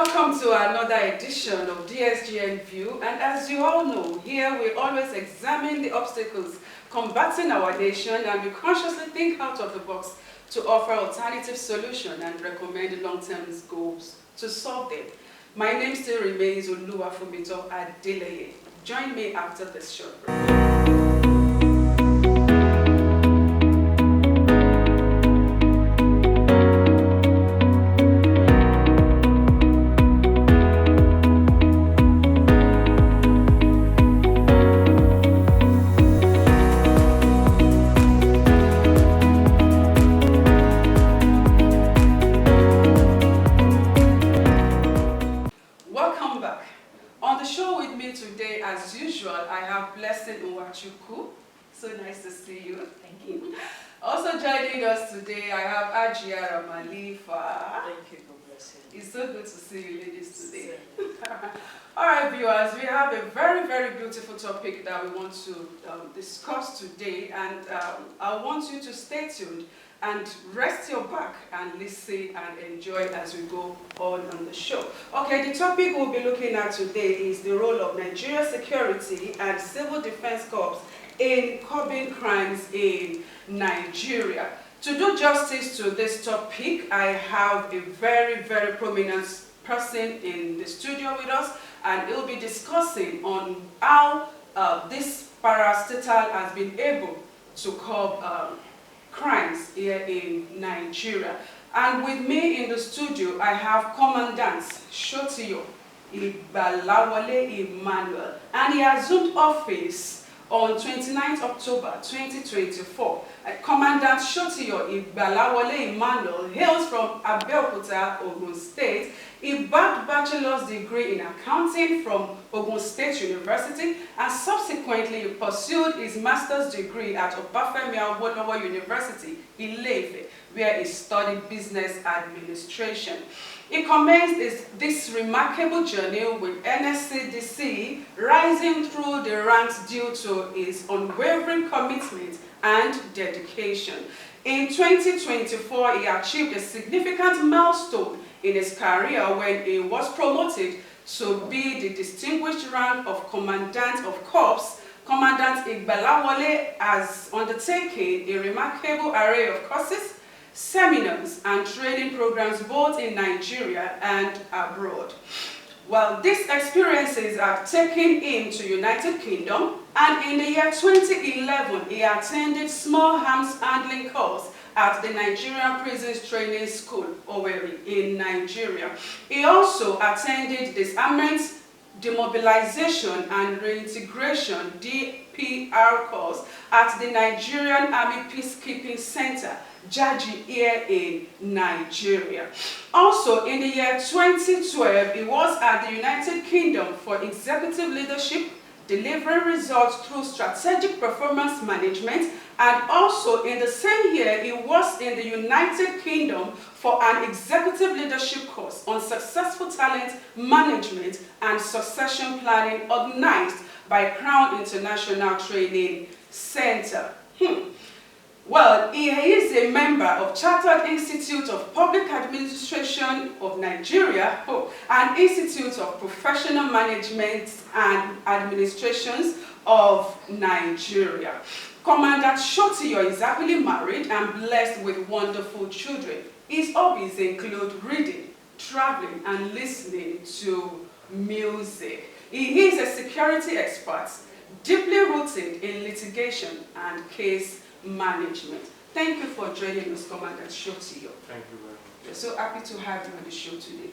Welcome to another edition of DSGN View, and as you all know, here we always examine the obstacles combating our nation, and we consciously think out of the box to offer alternative solutions and recommend long-term goals to solve them. My name still remains Oluwafumito Adeleye. Join me after this short break. So nice to see you. Thank you. Also joining us today, I have Ajia Malifa. Thank you, God bless you. It's so good to see you ladies today. All right, viewers, we have a very, very beautiful topic that we want to discuss today, and I want you to stay tuned and rest your back and listen and enjoy as we go on the show. Okay, the topic we'll be looking at today is the role of Nigeria security and civil defense corps in curbing crimes in Nigeria. To do justice to this topic, I have a very, very prominent person in the studio with us, and he'll be discussing on how this parastatal has been able to curb crimes here in Nigeria. And with me in the studio, I have Commandant Shotiyo Igbalawole Emmanuel, and he assumed office on 29th October 2024. Commandant Shotiyo Igbalawole Emmanuel hails from Abeokuta, Ogun State. He bagged bachelor's degree in accounting from Ogun State University, and subsequently pursued his master's degree at Obafemi Awolowo University, Ile-Ife, where he studied business administration. He commenced this remarkable journey with NSCDC, rising through the ranks due to his unwavering commitment and dedication. In 2024, he achieved a significant milestone in his career when he was promoted to be the distinguished rank of Commandant of Corps. Commandant Igbalawole has undertaken a remarkable array of courses, seminars, and training programs both in Nigeria and abroad. Well, these experiences have taken him to United Kingdom, and in the year 2011, he attended small arms handling course at the Nigerian Prisons Training School, Owerri, in Nigeria. He also attended disarmament, demobilization, and reintegration DPR course at the Nigerian Army Peacekeeping Center, Jaji, here in Nigeria. Also, in the year 2012, he was at the United Kingdom for executive leadership, delivering results through strategic performance management, and also in the same year, he was in the United Kingdom for an executive leadership course on successful talent management and succession planning organized by Crown International Training Center. Well, he is a member of Chartered Institute of Public Administration of Nigeria and Institute of Professional Management and Administrations of Nigeria. Commandant Shotiyo is happily married and blessed with wonderful children. His hobbies include reading, traveling, and listening to music. He is a security expert, deeply rooted in litigation and case management. Thank you for joining us, Commandant Shotiyo. Thank you very much. We're so happy to have you on the show today.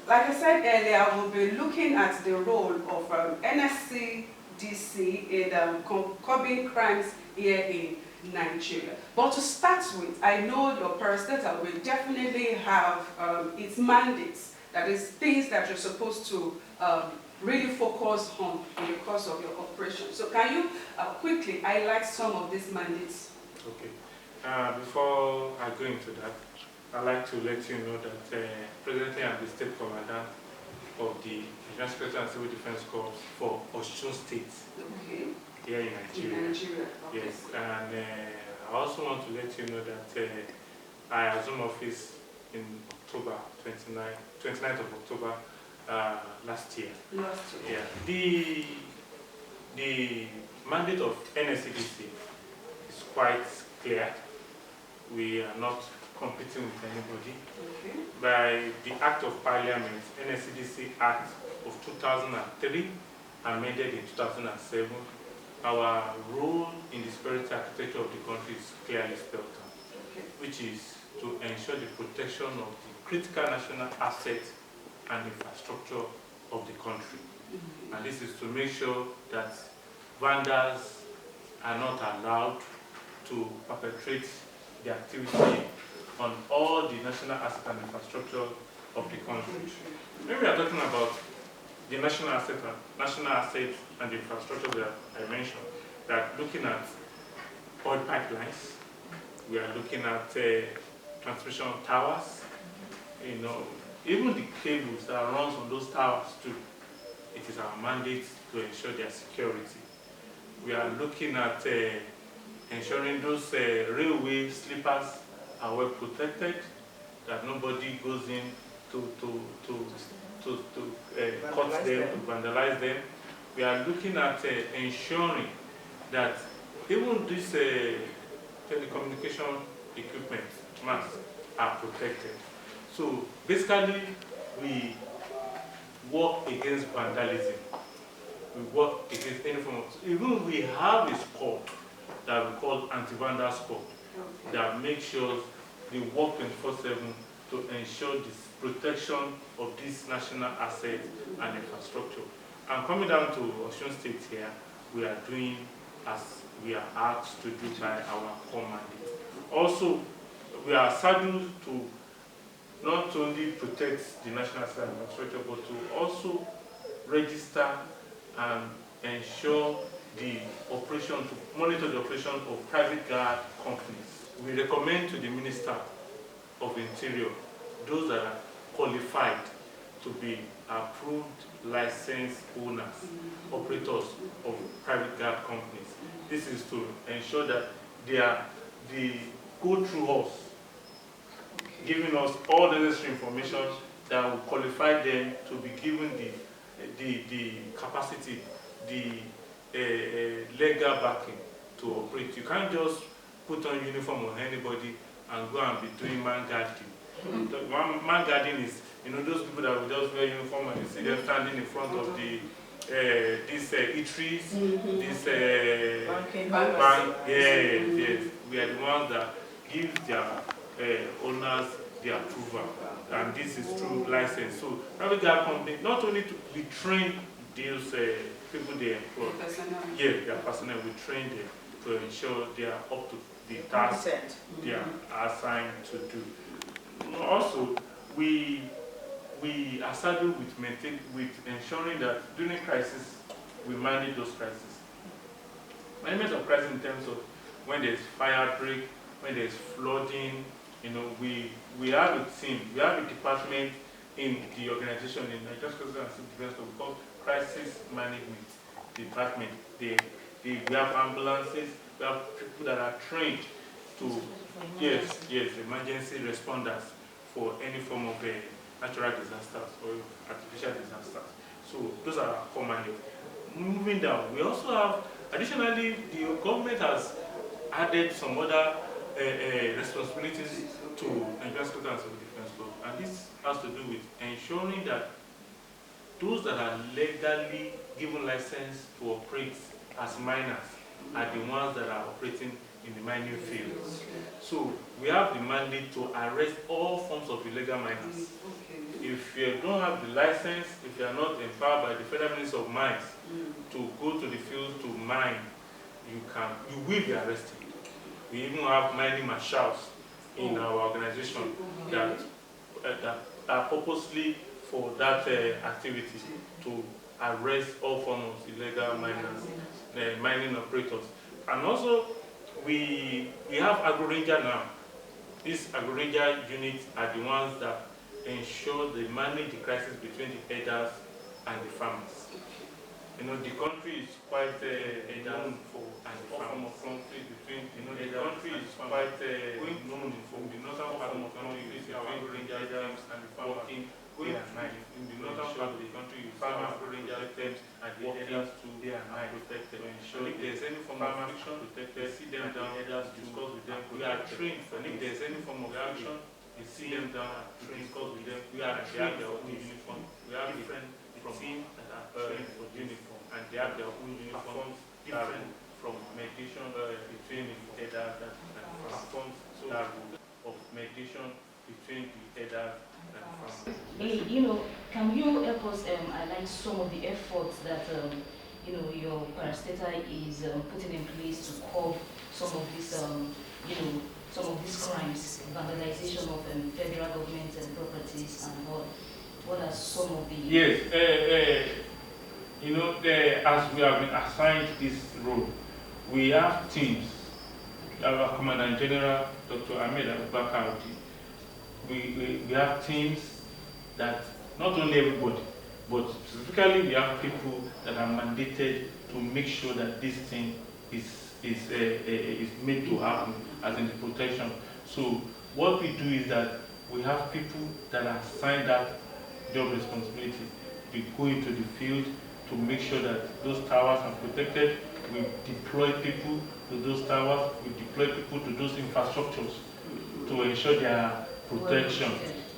Like I said earlier, we'll be looking at the role of NSCDC in curbing crimes here in Nigeria. But to start with, I know your parastatal will definitely have its mandates, that is, things that you're supposed to really focus on in the course of your operation. So can you quickly highlight some of these mandates? Okay. Before I go into that, I'd like to let you know that presently I'm the State Commandant of the Nigerian Security and Civil Defense Corps for Osun State, here in Nigeria. In Nigeria, okay. Yes, and I also want to let you know that I assume office in October 29th of October last year. Last year. Yeah. The mandate of NSCDC is quite clear. We are not competing with anybody. Okay. By the Act of Parliament, NSCDC Act of 2003, amended in 2007, our role in the security architecture of the country is clearly spelled out, Okay. which is to ensure the protection of the critical national assets and infrastructure of the country. And this is to make sure that vandals are not allowed to perpetrate the activity on all the national asset and infrastructure of the country. When we are talking about the national assets and infrastructure that I mentioned, that looking at oil pipelines, we are looking at transmission towers, even the cables that runs on those towers too. It is our mandate to ensure their security. We are looking at ensuring those railway sleepers are well protected, that nobody goes in to cut them, to vandalize them. We are looking at ensuring that even these telecommunication equipment masts are protected. So basically, we work against vandalism. We work against any form of, even we have a squad that we call anti-vandal squad, Okay. that makes sure they work 24/7 to ensure the protection of these national assets and infrastructure. And coming down to Osun State here, we are doing as we are asked to do by our core mandate. Also, we are saddled to not only protect the national asset and infrastructure, but to also register and ensure the operation, to monitor the operation of private guard companies. We recommend to the Minister of Interior those that are qualified to be approved licensed owners, operators of private guard companies. This is to ensure that they go through us, giving us all the necessary information that will qualify them to be given the capacity, the legal backing to operate. You can't just put on uniform on anybody and go and be doing man guarding. Man guarding is, those people that will just wear uniform and you see them standing in front of the these eateries, this bank. Yes. We are the ones that give their owners the approval, and this is through license. So private guard company, not only to we train those people they employ, their personnel, we train them to ensure they are up to the task they are assigned to do. Also, we are saddled with ensuring that during crisis we manage those crises. Management of crisis in terms of when there's fire break, when there's flooding, we have a team, we have a department in the organization in Nigerian Security and Civil Defense Corps called Crisis Management Department. We have ambulances, we have people that are trained to emergency responders for any form of natural disasters or artificial disasters. So those are our commanders. Moving down, we also have, additionally, the government has added some other responsibilities to Nigerian Security and Civil Defense Corps, and this has to do with ensuring that those that are legally given license to operate as miners are the ones that are operating in the mining fields. So we have the mandate to arrest all forms of illegal miners. If you don't have the license, if you are not empowered by the Federal Ministry of Mines to go to the field to mine, you will be arrested. We even have mining marshals in our organization that are purposely for that activity to arrest all forms of illegal miners, mining operators. And also, we have agro-ranger now. These agro-ranger units are the ones that ensure they manage the crisis between the herders and the farmers. The country is quite known for all form of conflict between, the country is quite known for the northern part of the country, between agro-ranger and the farmers working day and night. In the northern part of the trained, and if there's any form of action, we sit them down and discuss with them. They have their own uniform. We have different teams that are trained for uniform, and they have their own uniform different from meditation between the headers and performs that role of meditation between the headers and farmers. You know, can you help us highlight some of the efforts that you know, your parastatal is putting in place to curb some of these you know, some of these crimes, vandalization of federal government and properties and all? What are some of the... Yes, you know, as we have been assigned this role, we have teams. Our Commandant General, Dr. Ahmed Abubakar, we have teams that not only everybody, but specifically we have people that are mandated to make sure that this thing is made to happen as in the protection. So what we do is that we have people that are assigned that job responsibility. We go into the field to make sure that those towers are protected. We deploy people to those towers. We deploy people to those infrastructures to ensure their protection.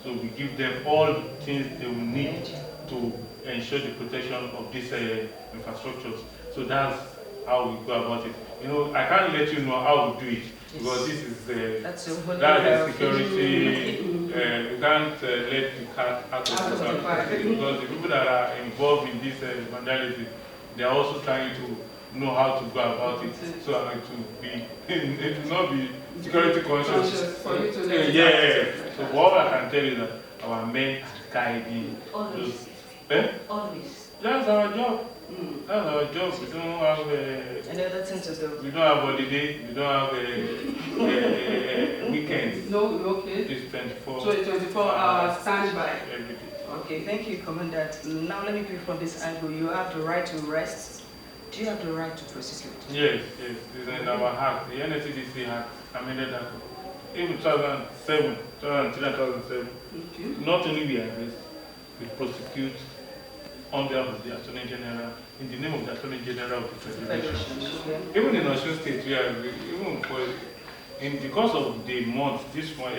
So we give them all the things they will need to ensure the protection of these infrastructures. So that's how we go about it. You know, I can't let you know how we do it because this is that's security. You can't let the cat out of the bag because the people that are involved in this vandalism, they are also trying to know how to go about it. So it will not be security conscious. For you to let So what I can tell you that our men are guiding always. Always. That's our job. That's our job. We don't have any other thing to do. We don't have holiday. We don't have weekends. No, okay. It's 24. So it's 24-hour standby. Every day. Okay, thank you, Commandant. Now let me pick from this angle. You have the right to arrest. Do you have the right to prosecute? Yes. It's in our act. The NSCDC Act amended that. Even 2007, 2007. Okay. Not only we arrest, we prosecute on behalf of the Attorney General, in the name of the Attorney General of the Federation. Okay. Even in Osun State, we are, even for, in the course of the month, this one,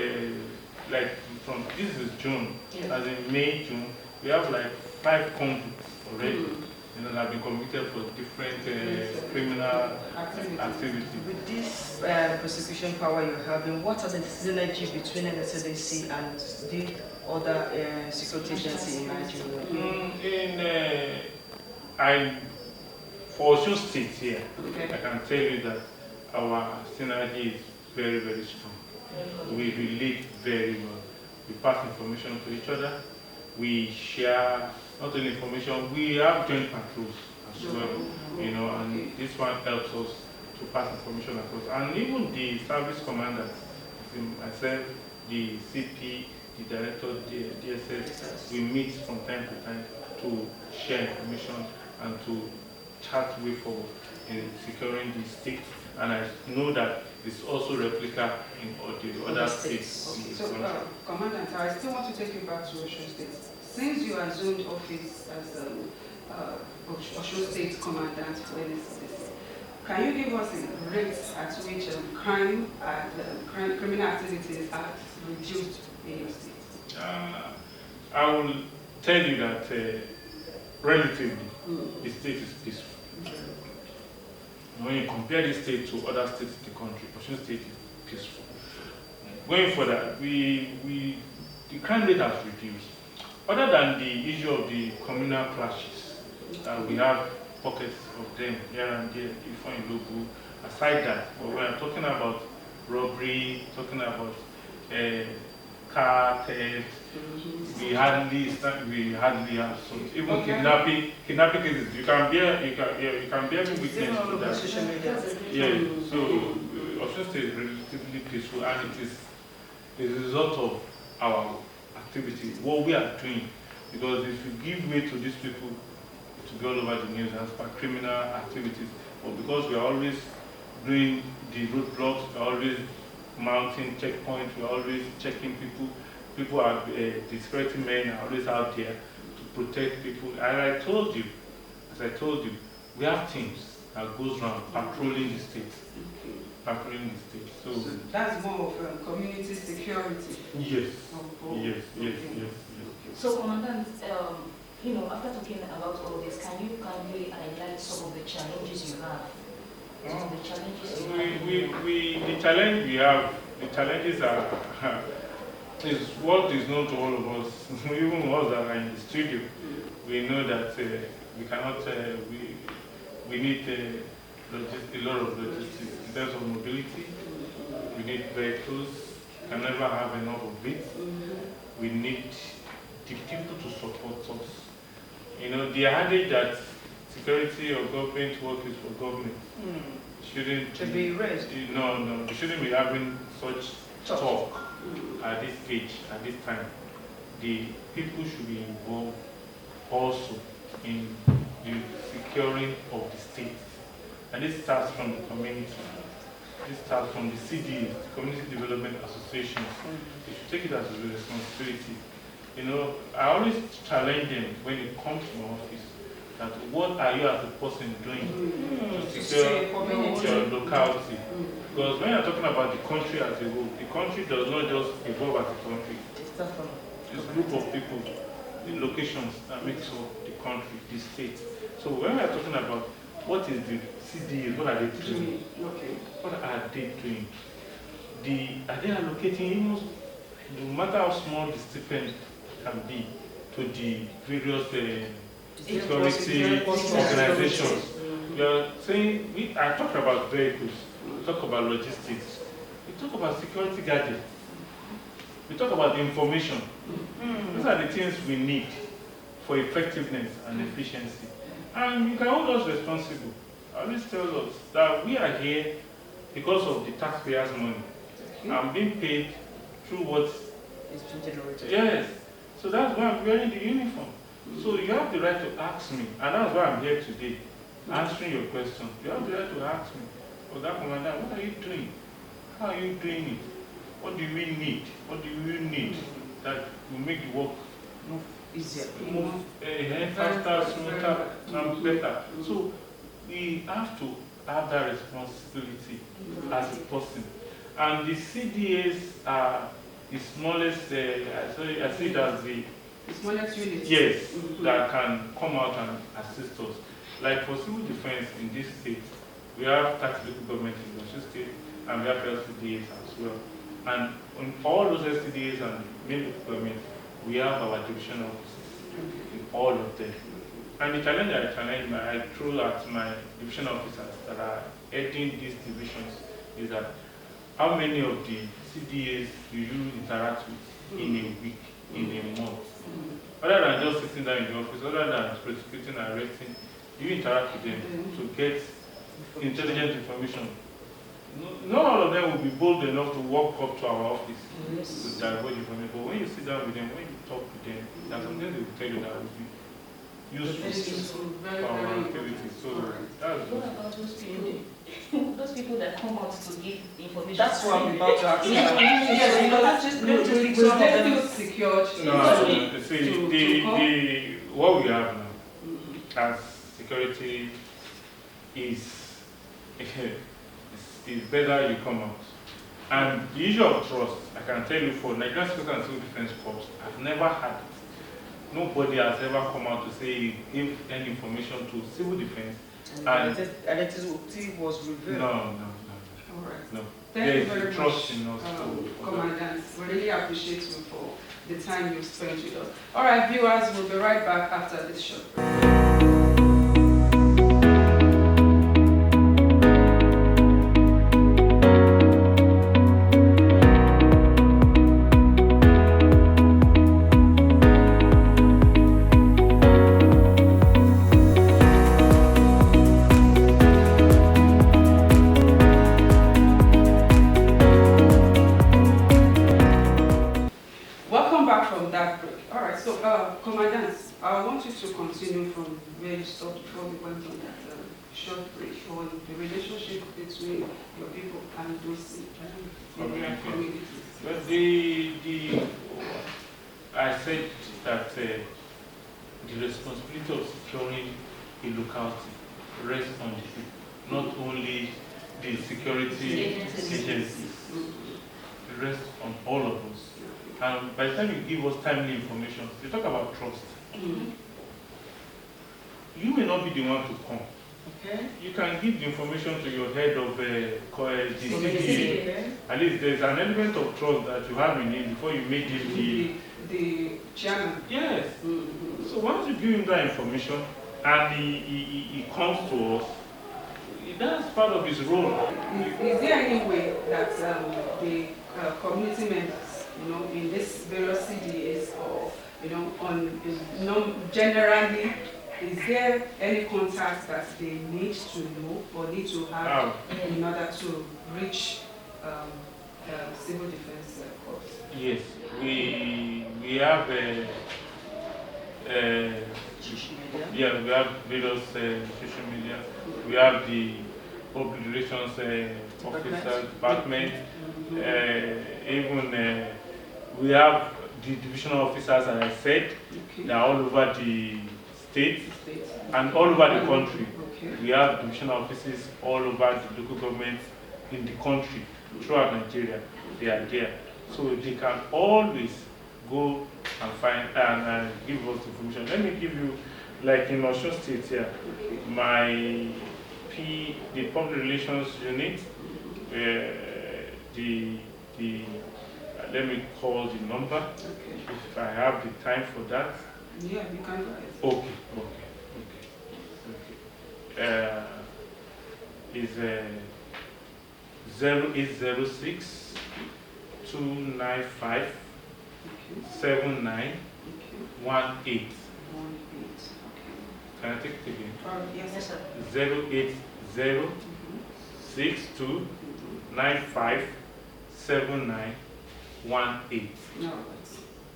like from this is June, as in May, June, we have like 5 convicts already. You know, that have been convicted for different criminal activities. With this prosecution power you're having, what are the synergy between NSCDC and the other security agencies in Nigeria? For Osun State here, I can tell you that our synergy is very, very strong. We relate very well. We pass information to each other. We share not only information, we have joint patrols as well, you know, and this one helps us to pass information across. And even the service commanders, myself, the CP, the director, the DSS, we meet from time to time to share information and to chart way forward in securing the state. And I know that it's also replica in the other states. Okay. So, Commandant, I still want to take you back to Osun State. Since you assumed office as Osun State Commandant for NSCDC, can you give us a rate at which crime and criminal activities are reduced in your state? I will tell you that relatively, the state is peaceful. When you compare this state to other states in the country, Osun State is peaceful. Going further, the crime rate has reduced. Other than the issue of the communal clashes, we have pockets of them here and there, different local. Aside that, we are talking about robbery, talking about car theft. We hardly have some. Even kidnapping cases. You can bear me witness to that. Yeah. So Osun State is relatively peaceful, and it is the result of our activity, what we are doing. Because if you give way to these people to go all over the news as per criminal activities, but because we are always doing the roadblocks, we are always mounting checkpoints, we are always checking people are, the security men are always out there to protect people. As I told you, we have teams that goes around patrolling the state. patrolling the state. So that's more of community security. yes, Oh, yes, yes, okay. yes. So, Commandant, you know, after talking about all this, can you kindly highlight some of the challenges you have? Some of the challenges you have? The challenge we have, the challenges are is what is known to all of us, even us that are in the studio. We know that we cannot, we need a lot of logistics in terms of mobility. We need vehicles, can never have enough of it. We need the people to support us. You know, the adage that security or government work is for government shouldn't be raised. No, we shouldn't be having such talk at this stage, at this time. The people should be involved also in the securing of the state. And this starts from the community. This starts from the CDs, Community Development Associations. They should take it as a responsibility. You know, I always challenge them when it comes to my office that what are you as a person doing to secure your locality? Because when you're talking about the country as a whole, the country does not just evolve as a country. It's a group of people, the locations that makes up the country, the state. So when we're talking about what is the CDs, what are they doing? What are they doing? Are they allocating, no matter how small the stipend can be, to the various security organizations? We are saying, I talk about vehicles, we talk about logistics, we talk about security gadgets, we talk about information. These are the things we need for effectiveness and efficiency. And you can hold us responsible. I always tell us that we are here because of the taxpayers' money. I'm being paid through what is being generated. Yes. So that's why I'm wearing the uniform. So you have the right to ask me, and that's why I'm here today, answering your question. You have the right to ask me, oh, that Commander, what are you doing? How are you doing it? What do we need? What do you need that will make the work move Easier. Move faster, smoother, and better? So we have to have that responsibility as a person. And the CDAs are the smallest, I see it as the smallest unit. Yes, that can come out and assist us. Like for civil defense in this state, we have tax local government in the state, and we have LCDAs as well. And on all those LCDAs and main local government, we have our division offices in all of them. And the challenge I throw at my division officers that are heading these divisions is that how many of the CDAs do you interact with in a week, in a month? Other than just sitting down in the office, other than prosecuting and arresting, you interact with them to get intelligent information. Not all of them will be bold enough to walk up to our office to divulge information. But when you sit down with them, when you talk with them, there's something they will tell you that will be useful for our activities. So that's what about those people? Those people that come out to give information. That's what I'm about to ask. Yes, because secured. no, see, what we have now as security is better you come out. And the issue of trust, I can tell you for Nigerian Security and Civil Defense Corps, I've never had it. Nobody has ever come out to say give any information to civil defense. And identity was revealed. No. All right. No. Thank you very trust much, in us Commandant. We really appreciate you for the time you spent with us. All right, viewers, we'll be right back after this short break. Commandant, I want you to continue from where you stopped before we went on that short break on the relationship between your people and those communities. But I said that the responsibility of securing a locality rests on the people, not only the security agencies. The rest on all of us. And by the time you give us timely information, you talk about trust. You may not be the one to come. Okay. You can give the information to your head of the CDA. At least there's an element of trust that you have in him before you make him the chairman. Yes. So once you give him that information and he comes to us, that's part of his role. Is there any way that the community members, in this various CDAs or, generally, is there any contact that they need to know or need to have in order to reach civil defense corps? Yes, we have we have various social media. We have the public relations officer department. Even we have the divisional officers, as I said, they are all over the state and all over the country. We have divisional offices all over the local governments in the country, throughout Nigeria. They are there. So they can always go and find and give us information. Let me give you, like in Osun State here, the public relations unit, let me call the number, if I have the time for that. Yeah, you can go ahead. Okay. Is 0806 295 7918. Can I take it again? Yes, sir. 080 62 95 7918. No,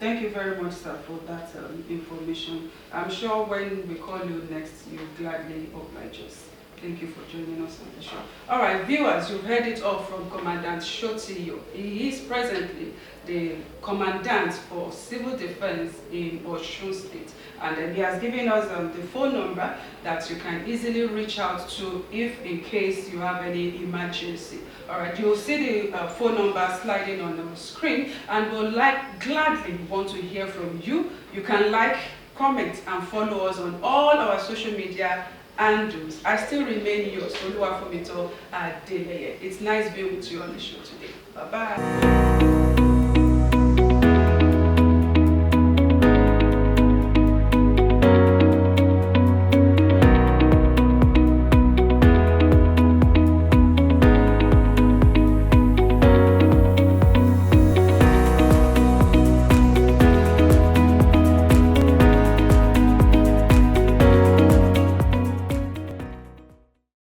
thank you very much, sir, for that information. I'm sure when we call you next, you'll gladly oblige us. Thank you for joining us on the show. All right, viewers, you've heard it all from Commandant Shotiyo. He is presently the Commandant for Civil Defense in Osun State. And then he has given us the phone number that you can easily reach out to if in case you have any emergency. All right, you'll see the phone number sliding on the screen, and we'll gladly want to hear from you. You can comment, and follow us on all our social media handles. I still remain yours, Oluwafumito Adeleye. It's nice being with you on the show today. Bye-bye.